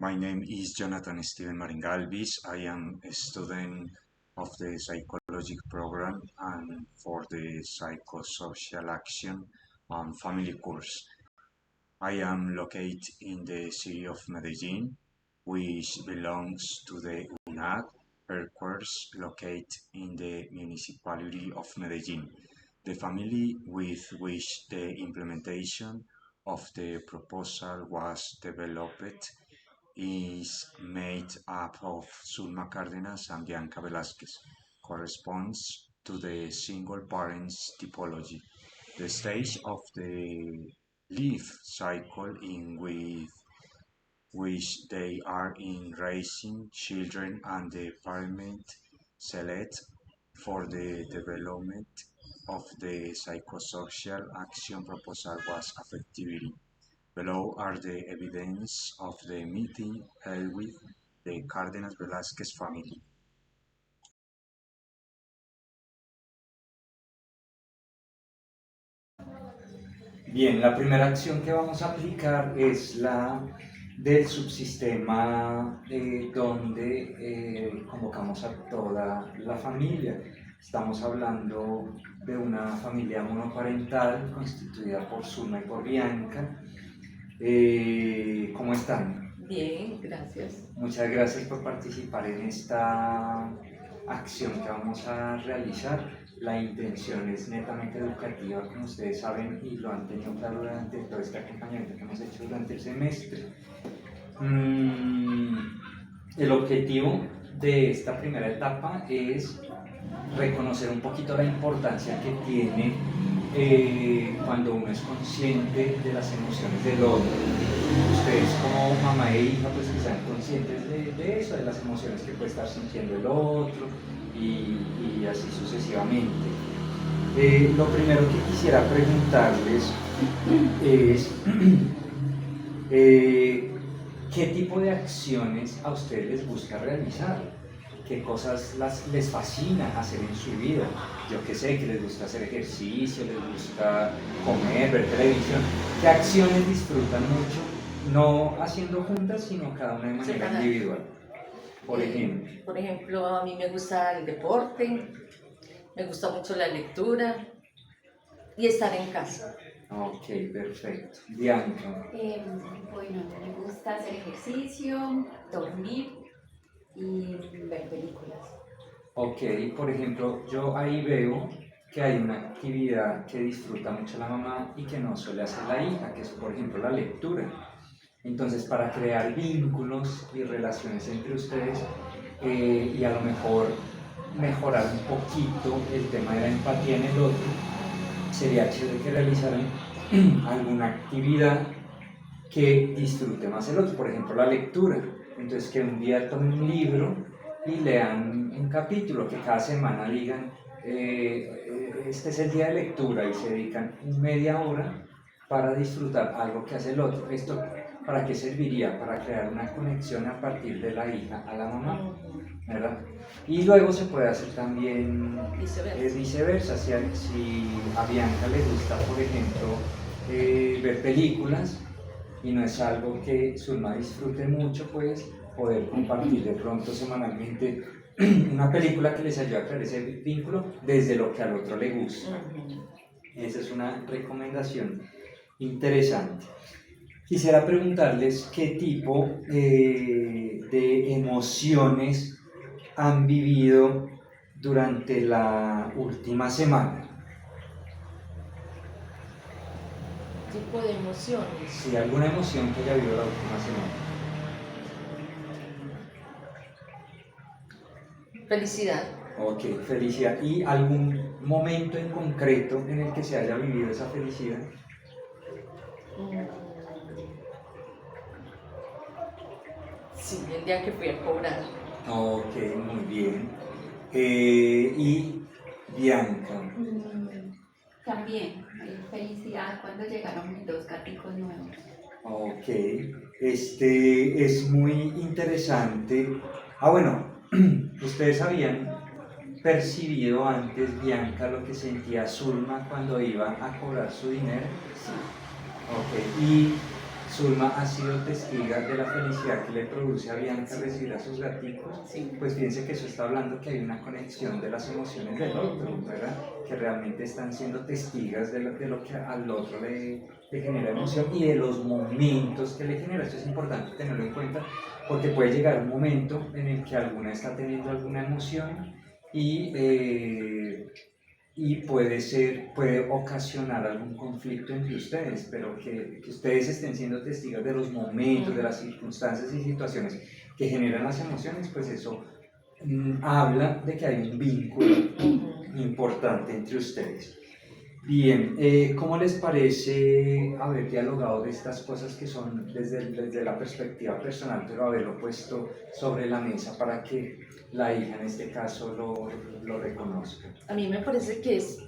My name is Jonathan Steven Maringalvis. I am a student of the psychology program and for the psychosocial action and family course. I am located in the city of Medellin, which belongs to the UNAD headquarters located in the municipality of Medellin. The family with which the implementation of the proposal was developed is made up of Zulma Cárdenas and Bianca Velázquez, corresponds to the single parents typology. The stage of the life cycle in which they are in raising children and the parent select for the development of the psychosocial action proposal was affectivity. Below are the evidence of the meeting held with the Cárdenas Velázquez family. Bien, la primera acción que vamos a aplicar es la del subsistema donde convocamos a toda la familia. Estamos hablando de una familia monoparental constituida por Zulma y por Bianca. ¿Cómo están? Bien, gracias. Muchas gracias por participar en esta acción que vamos a realizar. La intención es netamente educativa, como ustedes saben, y lo han tenido claro durante todo este acompañamiento que hemos hecho durante el semestre. El objetivo de esta primera etapa es reconocer un poquito la importancia que tiene cuando uno es consciente de las emociones del otro. Ustedes como mamá e hija pues que sean conscientes de eso, de las emociones que puede estar sintiendo el otro y así sucesivamente. Lo primero que quisiera preguntarles es ¿qué tipo de acciones a ustedes les gusta realizar? ¿Qué cosas les fascina hacer en su vida? Yo qué sé, que les gusta hacer ejercicio, les gusta comer, ver televisión. ¿Qué acciones disfrutan mucho? No haciendo juntas, sino cada una de manera individual. Por ejemplo, a mí me gusta el deporte, me gusta mucho la lectura y estar en casa. Ok, perfecto. Bianca. Bueno, me gusta hacer ejercicio, dormir y ver películas. Ok, por ejemplo, yo ahí veo que hay una actividad que disfruta mucho la mamá y que no suele hacer la hija, que es por ejemplo la lectura. Entonces, para crear vínculos y relaciones entre ustedes y a lo mejor mejorar un poquito el tema de la empatía en el otro, sería chévere que realizaran alguna actividad que disfrute más el otro, por ejemplo la lectura. Entonces que un día tomen un libro y lean un capítulo, que cada semana digan, este es el día de lectura y se dedican media hora para disfrutar algo que hace el otro. ¿Esto para qué serviría? Para crear una conexión a partir de la hija a la mamá, ¿verdad? Y luego se puede hacer también viceversa. Si a Bianca le gusta, por ejemplo, ver películas, y no es algo que Zulma disfrute mucho, pues poder compartir de pronto semanalmente una película que les ayude a crear ese vínculo desde lo que al otro le gusta. Esa es una recomendación interesante. Quisiera preguntarles qué tipo de emociones han vivido durante la última semana. ¿Tipo de emociones? Sí, alguna emoción que haya vivido la última semana. Felicidad. Ok, felicidad. ¿Y algún momento en concreto en el que se haya vivido esa felicidad? Sí, el día que fui a cobrar. Ok, muy bien. Y Bianca. También felicidad cuando llegaron mis 2 gaticos nuevos. Ok, es muy interesante. Bueno, ustedes habían percibido antes, Bianca, lo que sentía Zulma cuando iba a cobrar su dinero. Sí. Ok, ¿y Zulma ha sido testiga de la felicidad que le produce a Bianca recibir a sus gaticos. Sí. Pues fíjense que eso está hablando que hay una conexión de las emociones del otro, ¿verdad? Que realmente están siendo testigas de lo que al otro le genera emoción y de los momentos que le genera. Esto es importante tenerlo en cuenta porque puede llegar un momento en el que alguna está teniendo alguna emoción y puede ocasionar algún conflicto entre ustedes, pero que ustedes estén siendo testigos de los momentos, de las circunstancias y situaciones que generan las emociones, pues eso habla de que hay un vínculo importante entre ustedes. Bien, ¿cómo les parece haber dialogado de estas cosas que son desde la perspectiva personal, pero haberlo puesto sobre la mesa para que la hija en este caso lo reconozca? A mí me parece que es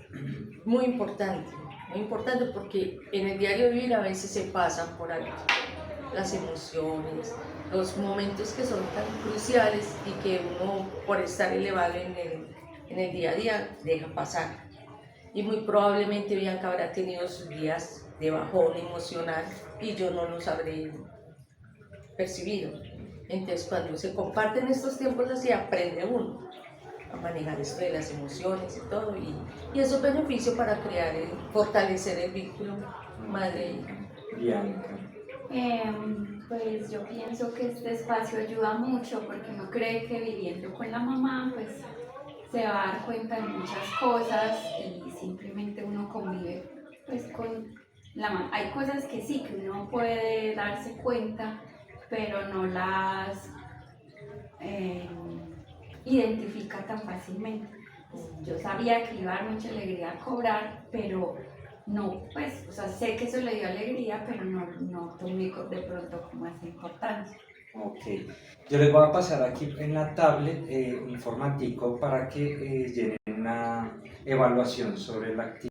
muy importante porque en el diario vivir a veces se pasan por alto las emociones, los momentos que son tan cruciales y que uno por estar elevado en el día a día deja pasar. Y muy probablemente Bianca habrá tenido sus días de bajón emocional y yo no los habré percibido. Entonces cuando se comparten estos tiempos así aprende uno a manejar esto de las emociones y todo y eso es beneficio para crear, fortalecer el vínculo madre-hija. Bianca. Pues yo pienso que este espacio ayuda mucho porque uno cree que viviendo con la mamá pues se va a dar cuenta de muchas cosas y simplemente uno convive pues con la mamá. Hay cosas que sí, que uno puede darse cuenta, pero no las identifica tan fácilmente. Yo sabía que iba a dar mucha alegría a cobrar, pero no, pues, o sea, sé que eso le dio alegría, pero no tomé de pronto como esa importancia. Ok, yo les voy a pasar aquí en la tablet un informatico para que llenen una evaluación sobre la actividad.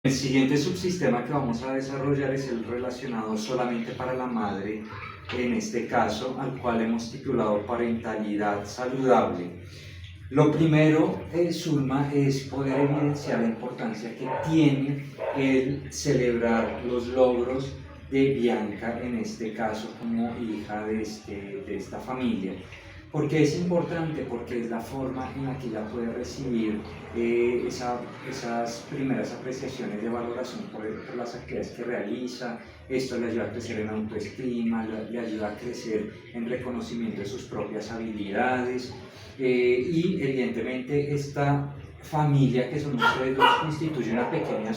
El siguiente subsistema que vamos a desarrollar es el relacionado solamente para la madre, en este caso, al cual hemos titulado Parentalidad Saludable. Lo primero, Zulma, es poder evidenciar la importancia que tiene el celebrar los logros de Bianca, en este caso como hija de esta familia. ¿Por qué es importante? Porque es la forma en la que ella puede recibir esas primeras apreciaciones de valoración por las actividades que realiza. Esto le ayuda a crecer en autoestima, le ayuda a crecer en reconocimiento de sus propias habilidades. Y evidentemente esta familia que son ustedes dos constituye una pequeña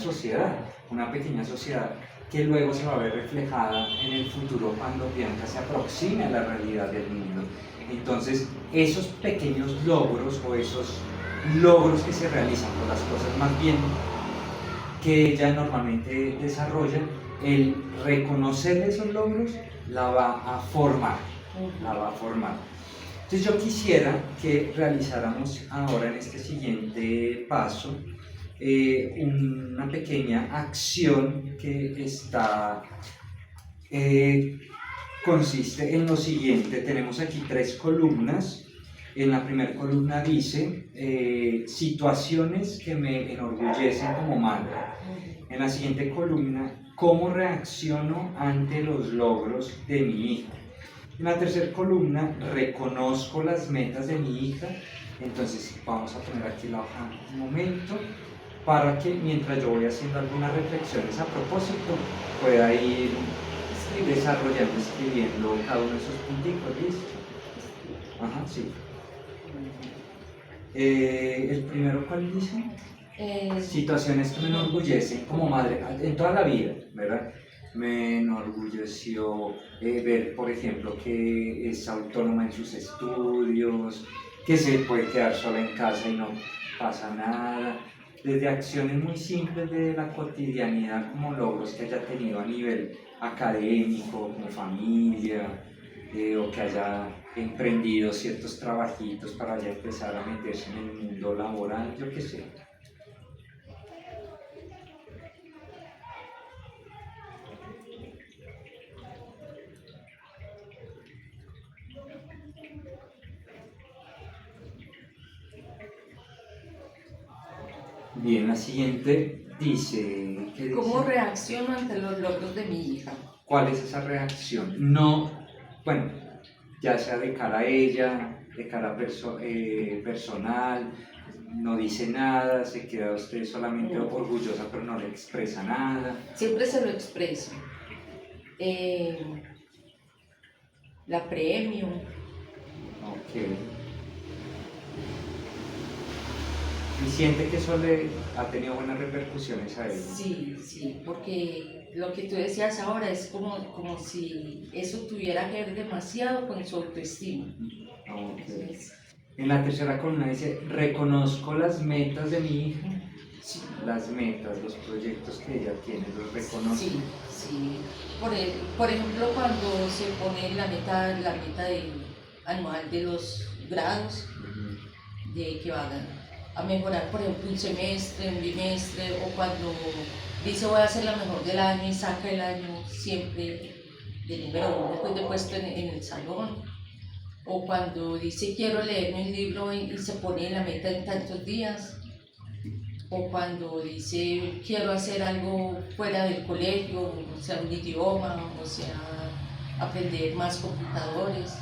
sociedad que luego se va a ver reflejada en el futuro cuando Bianca se aproxime a la realidad del mundo. Entonces, esos pequeños logros o esos logros que se realizan por las cosas más bien que ella normalmente desarrolla, el reconocer esos logros la va a formar. Entonces yo quisiera que realizáramos ahora en este siguiente paso una pequeña acción que consiste en lo siguiente. Tenemos aquí 3 columnas. En la primera columna dice situaciones que me enorgullecen como madre. En la siguiente columna, cómo reacciono ante los logros de mi hija. En la tercera columna, reconozco las metas de mi hija. Entonces vamos a poner aquí la hoja un momento para que mientras yo voy haciendo algunas reflexiones a propósito pueda ir desarrollando, escribiendo cada uno de esos punticos. ¿Listo? Ajá, sí. ¿El primero cuál dice? Situaciones que me enorgullecen como madre en toda la vida, ¿verdad? Me enorgulleció ver, por ejemplo, que es autónoma en sus estudios, que se puede quedar sola en casa y no pasa nada, desde acciones muy simples de la cotidianidad como logros que haya tenido a nivel académico, como familia, o que haya emprendido ciertos trabajitos para ya empezar a meterse en el mundo laboral, yo qué sé. Bien, la siguiente dice, ¿qué dice? ¿Cómo reacciono ante los logros de mi hija? ¿Cuál es esa reacción? No, bueno, ya sea de cara a ella, de cara personal, no dice nada, se queda usted solamente orgullosa pero no le expresa nada. Siempre se lo expreso. La premio. Ok. ¿Y siente que eso le ha tenido buenas repercusiones a ella? Sí, sí, porque lo que tú decías ahora es como si eso tuviera que ver demasiado con su autoestima. Ok. Entonces, En la tercera columna dice, reconozco las metas de mi hija. sí, Las metas, los proyectos que ella tiene, los reconoce. sí, sí. Por ejemplo, cuando se pone la meta anual de los grados, Ujú. de que van a mejorar, por ejemplo, un semestre, un bimestre, o cuando dice voy a ser la mejor del año y saca el año siempre de número uno, pues de puesto en el salón, o cuando dice quiero leerme un libro y se pone la meta en tantos días, o cuando dice quiero hacer algo fuera del colegio, o sea, un idioma, o sea, aprender más computadores.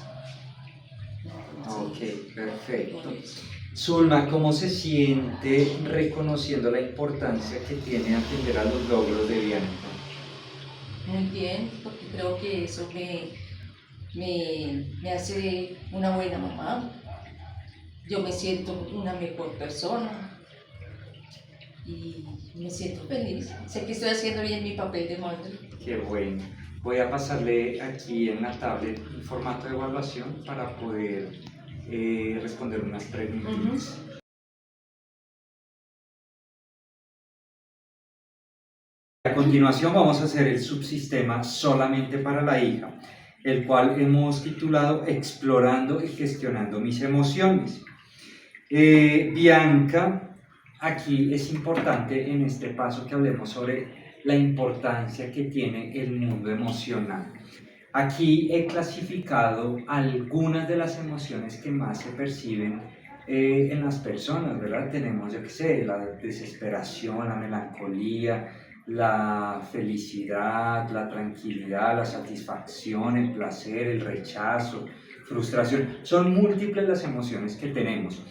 Ok, Entonces, perfecto. por eso. Zulma, ¿cómo se siente reconociendo la importancia que tiene atender a los logros de Bianca? Muy bien, porque creo que eso me hace una buena mamá. Yo me siento una mejor persona y me siento feliz. Sé que estoy haciendo bien mi papel de madre. Qué bueno. Voy a pasarle aquí en la tablet un formato de evaluación para poder responder unas preguntas. A continuación vamos a hacer el subsistema solamente para la hija, el cual hemos titulado Explorando y gestionando mis emociones. Bianca, aquí es importante en este paso que hablemos sobre la importancia que tiene el mundo emocional. Aquí he clasificado algunas de las emociones que más se perciben en las personas, ¿verdad? Tenemos, yo qué sé, la desesperación, la melancolía, la felicidad, la tranquilidad, la satisfacción, el placer, el rechazo, frustración. Son múltiples las emociones que tenemos.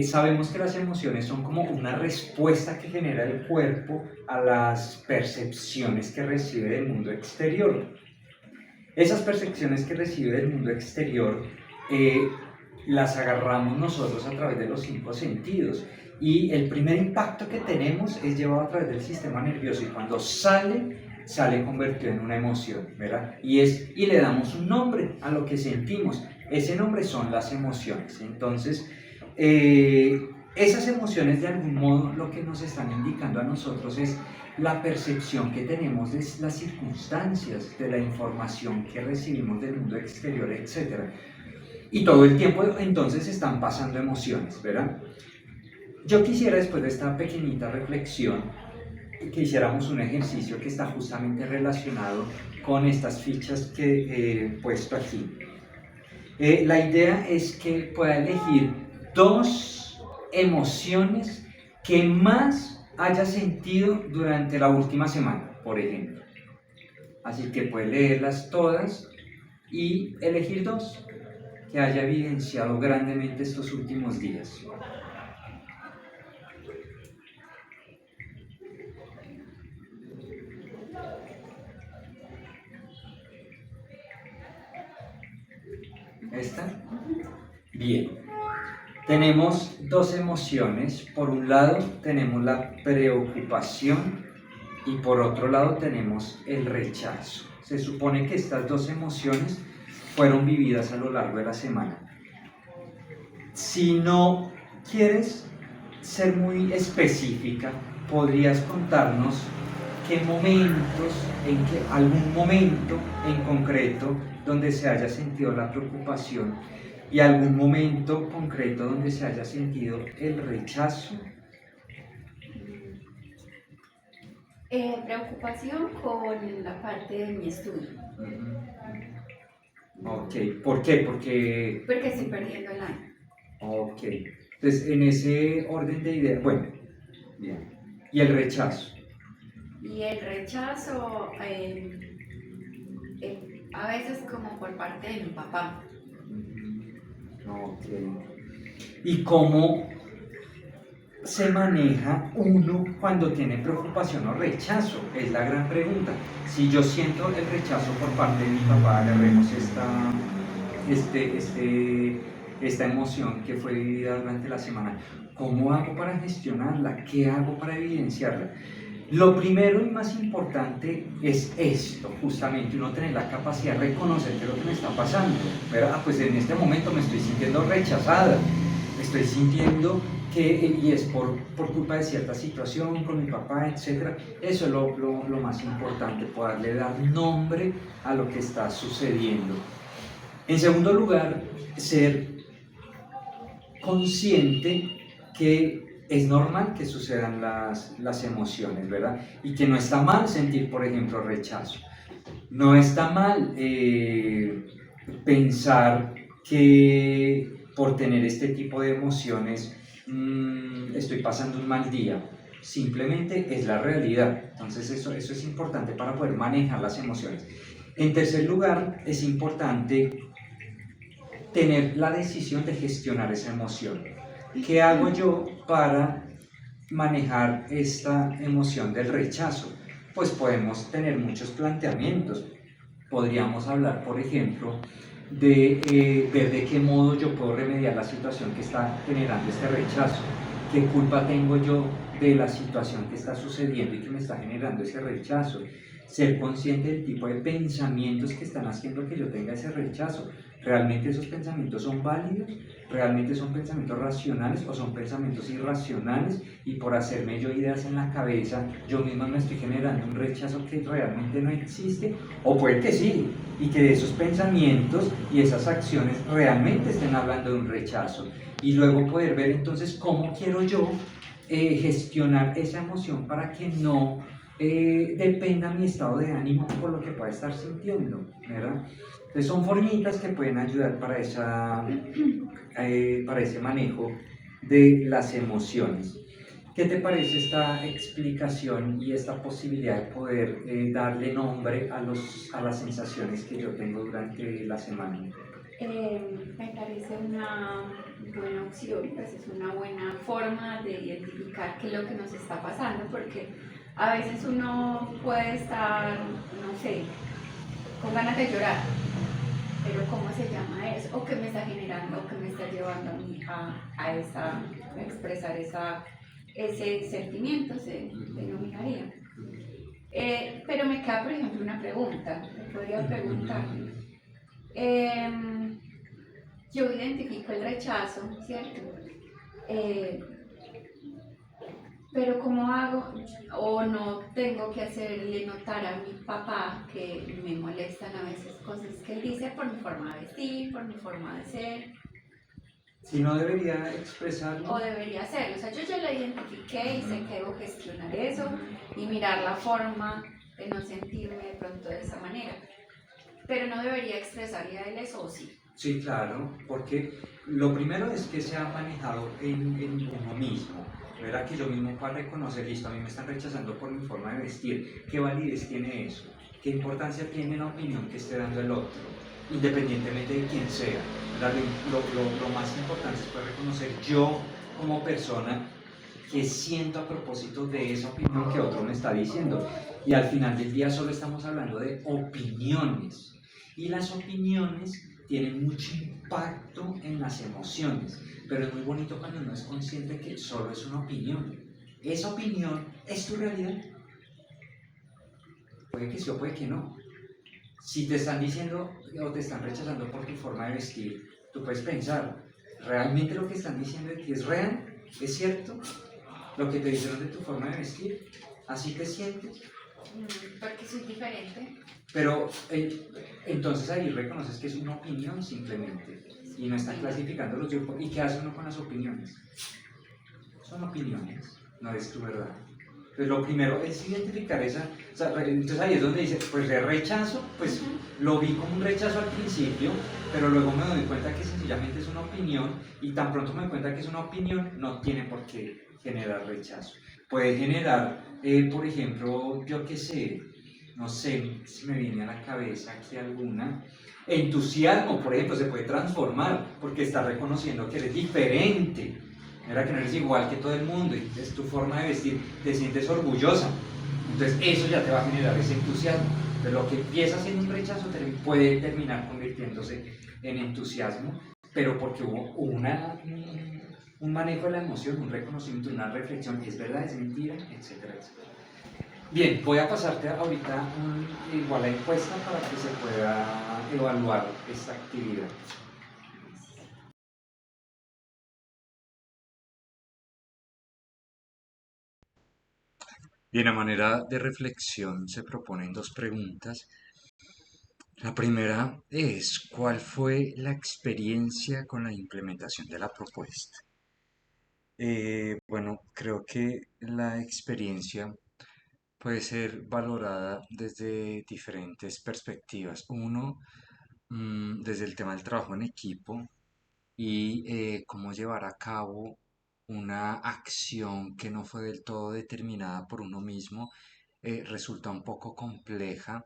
Sabemos que las emociones son como una respuesta que genera el cuerpo a las percepciones que recibe del mundo exterior. Esas percepciones que recibe del mundo exterior las agarramos nosotros a través de los 5 sentidos y el primer impacto que tenemos es llevado a través del sistema nervioso y cuando sale convertido en una emoción, ¿verdad? Y le damos un nombre a lo que sentimos. Ese nombre son las emociones. Entonces, esas emociones de algún modo lo que nos están indicando a nosotros es la percepción que tenemos de las circunstancias, de la información que recibimos del mundo exterior, etc. Y todo el tiempo entonces están pasando emociones, ¿verdad? Yo quisiera después de esta pequeñita reflexión que hiciéramos un ejercicio que está justamente relacionado con estas fichas que he puesto aquí. La idea es que pueda elegir 2 emociones que más haya sentido durante la última semana, por ejemplo. Así que puede leerlas todas y elegir 2 que haya evidenciado grandemente estos últimos días. ¿Esta? Bien. Tenemos 2 emociones. Por un lado tenemos la preocupación y por otro lado tenemos el rechazo. Se supone que estas 2 emociones fueron vividas a lo largo de la semana. Si no quieres ser muy específica, podrías contarnos algún momento en concreto donde se haya sentido la preocupación y algún momento concreto donde se haya sentido el rechazo. Preocupación con la parte de mi estudio. Ok, ¿por qué? Porque Estoy perdiendo el año. Ok, entonces en ese orden de ideas, bueno, Bien. ¿Y el rechazo? Y el rechazo, a veces como por parte de mi papá. Ok. ¿Y cómo se maneja uno cuando tiene preocupación o rechazo? Es la gran pregunta. Si yo siento el rechazo por parte de mi papá, agarremos esta emoción que fue vivida durante la semana, ¿cómo hago para gestionarla? ¿Qué hago para evidenciarla? Lo primero y más importante es esto, justamente, uno tener la capacidad de reconocer qué es lo que me está pasando, ¿verdad? Pues en este momento me estoy sintiendo rechazada, me estoy sintiendo y es por culpa de cierta situación con mi papá, etc. Eso es lo más importante, poderle dar nombre a lo que está sucediendo. En segundo lugar, ser consciente que es normal que sucedan las emociones, ¿verdad? Y que no está mal sentir, por ejemplo, rechazo. No está mal pensar que por tener este tipo de emociones estoy pasando un mal día. Simplemente es la realidad. Entonces eso es importante para poder manejar las emociones. En tercer lugar, es importante tener la decisión de gestionar esa emoción. ¿Qué hago yo para manejar esta emoción del rechazo? Pues podemos tener muchos planteamientos. Podríamos hablar, por ejemplo, de ver de qué modo yo puedo remediar la situación que está generando este rechazo. ¿Qué culpa tengo yo de la situación que está sucediendo y que me está generando ese rechazo? Ser consciente del tipo de pensamientos que están haciendo que yo tenga ese rechazo. ¿Realmente esos pensamientos son válidos? ¿Realmente son pensamientos racionales o son pensamientos irracionales? Y por hacerme yo ideas en la cabeza, yo misma me estoy generando un rechazo que realmente no existe. O puede que sí, y que de esos pensamientos y esas acciones realmente estén hablando de un rechazo. Y luego poder ver entonces cómo quiero yo gestionar esa emoción para que no dependa mi estado de ánimo por lo que pueda estar sintiendo, ¿verdad? Entonces son formitas que pueden ayudar para ese manejo de las emociones. ¿Qué te parece esta explicación y esta posibilidad de poder darle nombre a las sensaciones que yo tengo durante la semana? Me parece una buena opción, pues es una buena forma de identificar qué es lo que nos está pasando, porque a veces uno puede estar, no sé, con ganas de llorar, pero ¿cómo se llama eso? ¿O qué me está generando, o qué me está llevando a mí a expresar ese sentimiento, se denominaría? Pero me queda, por ejemplo, una pregunta, me podría preguntar. Yo identifico el rechazo, ¿cierto? Pero ¿cómo hago? O no tengo que hacerle notar a mi papá que me molestan a veces cosas que él dice por mi forma de vestir, por mi forma de ser. Si no debería expresarlo. O debería hacerlo. O sea, yo ya lo identifiqué y sé que debo gestionar eso y mirar la forma de no sentirme de pronto de esa manera. Pero no debería expresarle a él eso, ¿o sí? Sí, claro, porque lo primero es que se ha manejado en uno mismo, ¿verdad? Que yo mismo pueda reconocer, listo, a mí me están rechazando por mi forma de vestir. ¿Qué validez tiene eso? ¿Qué importancia tiene la opinión que esté dando el otro? Independientemente de quién sea. Lo más importante es poder reconocer yo como persona qué siento a propósito de esa opinión que otro me está diciendo. Y al final del día solo estamos hablando de opiniones. Y las opiniones tienen mucho impacto en las emociones, pero es muy bonito cuando uno es consciente que solo es una opinión. Esa opinión es tu realidad. Puede que sí o puede que no. Si te están diciendo o te están rechazando por tu forma de vestir, tú puedes pensar, ¿realmente lo que están diciendo de ti es real? ¿Es cierto? ¿Lo que te dijeron de tu forma de vestir? ¿Así te sientes? Porque soy diferente. Pero entonces ahí reconoces que es una opinión simplemente y no están clasificando los grupos. ¿Y qué hace uno con las opiniones? Son opiniones, no es tu verdad. Entonces lo primero es identificar esa, entonces ahí es donde dice, pues de rechazo, pues lo vi como un rechazo al principio, pero luego me doy cuenta que sencillamente es una opinión y tan pronto me doy cuenta que es una opinión, no tiene por qué generar rechazo. Puede generar, por ejemplo, yo qué sé, no sé si me viene a la cabeza aquí alguna, entusiasmo, por ejemplo, se puede transformar porque está reconociendo que eres diferente, era que no eres igual que todo el mundo y es tu forma de vestir, te sientes orgullosa. Entonces eso ya te va a generar ese entusiasmo. De lo que empieza siendo un rechazo puede terminar convirtiéndose en entusiasmo, pero porque hubo un manejo de la emoción, un reconocimiento, una reflexión, es verdad, es mentira, etcétera, etcétera. Bien, voy a pasarte ahorita igual la encuesta para que se pueda evaluar esta actividad. Bien, a manera de reflexión se proponen dos preguntas. La primera es, ¿cuál fue la experiencia con la implementación de la propuesta? Bueno, creo que la experiencia puede ser valorada desde diferentes perspectivas. Uno, desde el tema del trabajo en equipo y cómo llevar a cabo una acción que no fue del todo determinada por uno mismo, resulta un poco compleja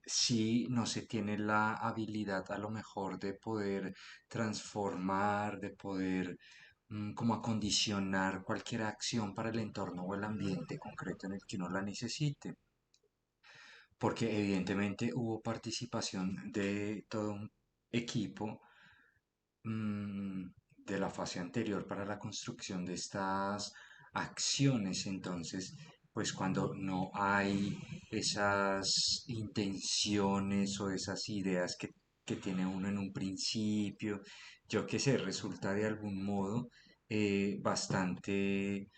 si no se tiene la habilidad a lo mejor de poder transformar, de poder como acondicionar cualquier acción para el entorno o el ambiente concreto en el que uno la necesite. Porque evidentemente hubo participación de todo un equipo mm, de la fase anterior para la construcción de estas acciones. Entonces, pues cuando no hay esas intenciones o esas ideas que tiene uno en un principio, yo qué sé, resulta de algún modo bastante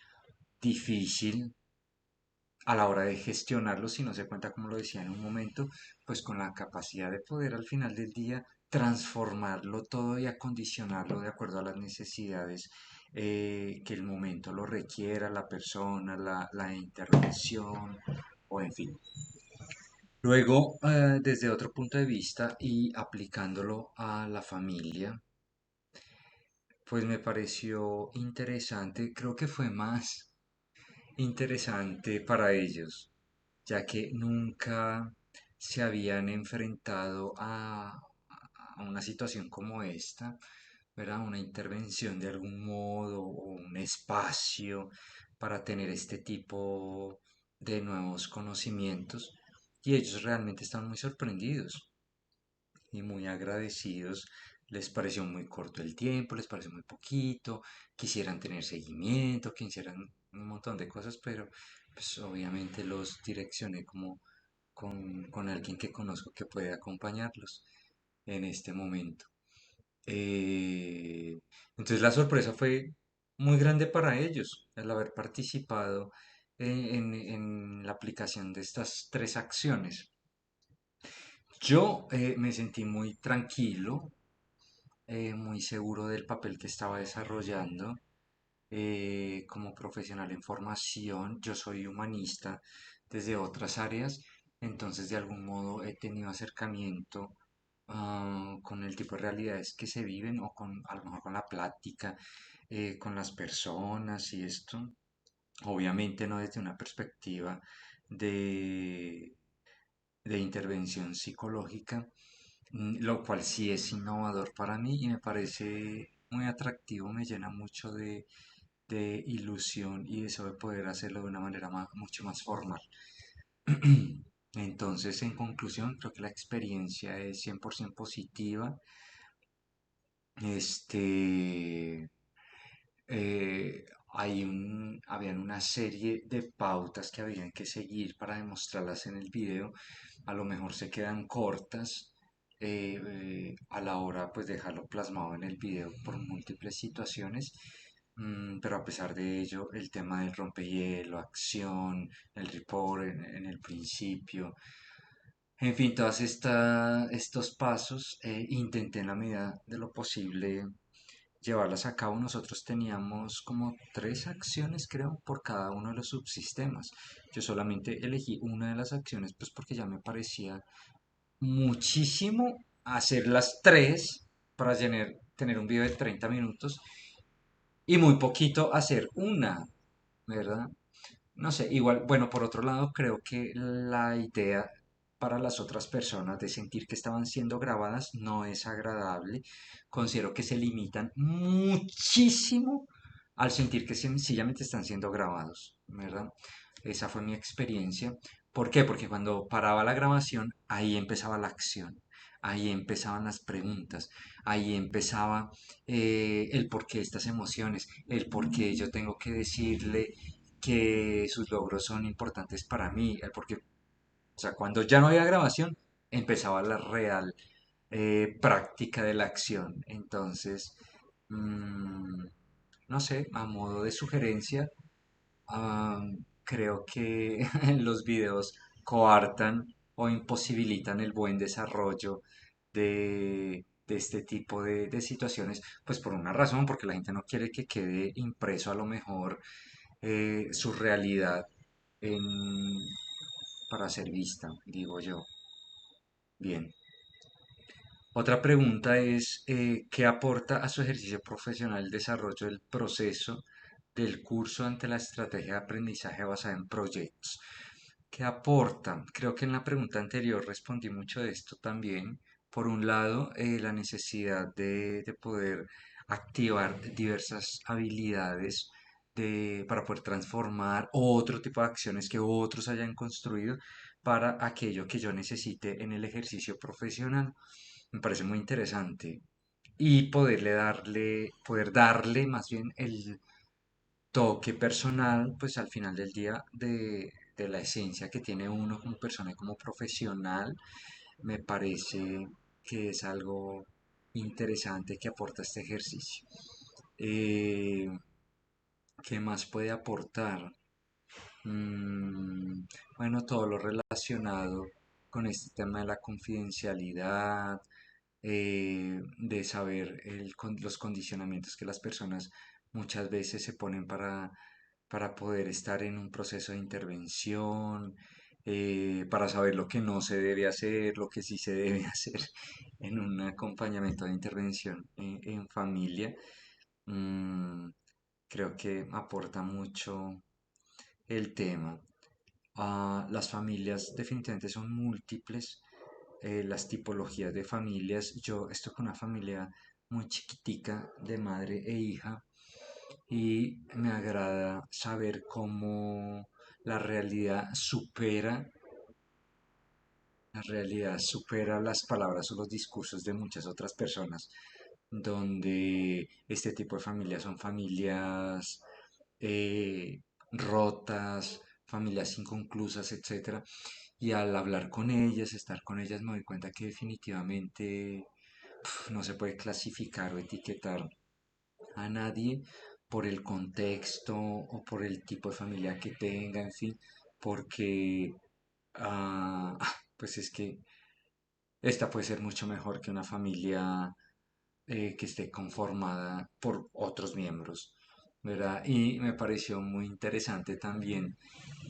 difícil a la hora de gestionarlo, si no se cuenta, como lo decía en un momento, pues con la capacidad de poder al final del día transformarlo todo y acondicionarlo de acuerdo a las necesidades que el momento lo requiera, la persona, la intervención o en fin. Luego, desde otro punto de vista y aplicándolo a la familia, pues me pareció interesante, creo que fue más interesante para ellos, ya que nunca se habían enfrentado a una situación como esta, ¿verdad? Una intervención de algún modo o un espacio para tener este tipo de nuevos conocimientos. Y ellos realmente están muy sorprendidos y muy agradecidos. Les pareció muy corto el tiempo, les pareció muy poquito, quisieran tener seguimiento, quisieran un montón de cosas, pero pues obviamente los direccioné como con alguien que conozco que puede acompañarlos en este momento. Eh, entonces la sorpresa fue muy grande para ellos el haber participado en la aplicación de estas tres acciones. Yo me sentí muy tranquilo, muy seguro del papel que estaba desarrollando como profesional en formación. Yo soy humanista desde otras áreas, entonces de algún modo he tenido acercamiento con el tipo de realidades que se viven o con a lo mejor con la plática, con las personas y esto. Obviamente no desde una perspectiva de, de intervención psicológica, lo cual sí es innovador para mí y me parece muy atractivo, me llena mucho de ilusión y deseo de poder hacerlo de una manera mucho más formal. Entonces, en conclusión, creo que la experiencia es 100% positiva. Este, habían una serie de pautas que habían que seguir para demostrarlas en el video. A lo mejor se quedan cortas a la hora pues dejarlo plasmado en el video por múltiples situaciones. Pero a pesar de ello, el tema del rompehielo, acción, el report en el principio, en fin, todos estos pasos intenté en la medida de lo posible llevarlas a cabo. Nosotros teníamos como tres acciones, creo, por cada uno de los subsistemas. Yo solamente elegí una de las acciones, pues porque ya me parecía muchísimo hacer las tres para tener un video de 30 minutos y muy poquito hacer una, ¿verdad? No sé, igual, bueno, por otro lado, creo que la idea para las otras personas de sentir que estaban siendo grabadas no es agradable. Considero que se limitan muchísimo al sentir que sencillamente están siendo grabados, ¿verdad? Esa fue mi experiencia. ¿Por qué? Porque cuando paraba la grabación, ahí empezaba la acción, ahí empezaban las preguntas, ahí empezaba el porqué de estas emociones, el por qué yo tengo que decirle que sus logros son importantes para mí, el por qué. O sea, cuando ya no había grabación, empezaba la real práctica de la acción. Entonces, mm, no sé, a modo de sugerencia, creo que los videos coartan o imposibilitan el buen desarrollo de este tipo de situaciones, pues por una razón, porque la gente no quiere que quede impreso a lo mejor su realidad en- para ser vista, digo yo. Bien. Otra pregunta es, ¿qué aporta a su ejercicio profesional el desarrollo del proceso del curso ante la estrategia de aprendizaje basada en proyectos? ¿Qué aporta? Creo que en la pregunta anterior respondí mucho de esto también. Por un lado, la necesidad de poder activar diversas habilidades para poder transformar otro tipo de acciones que otros hayan construido para aquello que yo necesite en el ejercicio profesional. Me parece muy interesante. Y poder darle más bien el toque personal, pues al final del día de la esencia que tiene uno como persona y como profesional, me parece que es algo interesante que aporta este ejercicio. Eh, ¿Qué más puede aportar? Mm, bueno, todo lo relacionado con este tema de la confidencialidad, de saber los condicionamientos que las personas muchas veces se ponen para poder estar en un proceso de intervención, para saber lo que no se debe hacer, lo que sí se debe hacer en un acompañamiento de intervención en familia. Mm, creo que aporta mucho el tema. Las familias definitivamente son múltiples, las tipologías de familias. Yo estoy con una familia muy chiquitica de madre e hija y me agrada saber cómo la realidad supera, la realidad supera las palabras o los discursos de muchas otras personas, donde este tipo de familias son familias rotas, familias inconclusas, etcétera. Y al hablar con ellas, estar con ellas, me doy cuenta que definitivamente no se puede clasificar o etiquetar a nadie por el contexto o por el tipo de familia que tenga, en fin, porque pues es que esta puede ser mucho mejor que una familia que esté conformada por otros miembros, ¿verdad? Y me pareció muy interesante también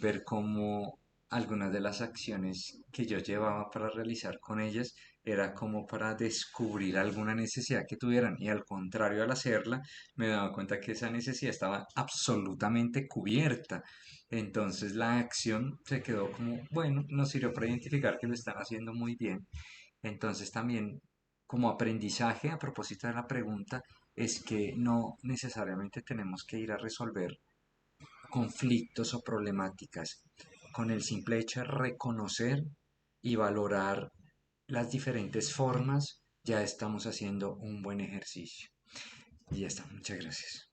ver cómo algunas de las acciones que yo llevaba para realizar con ellas era como para descubrir alguna necesidad que tuvieran y al contrario al hacerla me daba cuenta que esa necesidad estaba absolutamente cubierta. Entonces la acción se quedó como, bueno, nos sirvió para identificar que lo están haciendo muy bien. Entonces también como aprendizaje a propósito de la pregunta es que no necesariamente tenemos que ir a resolver conflictos o problemáticas. Con el simple hecho de reconocer y valorar las diferentes formas, ya estamos haciendo un buen ejercicio. Y ya está, muchas gracias.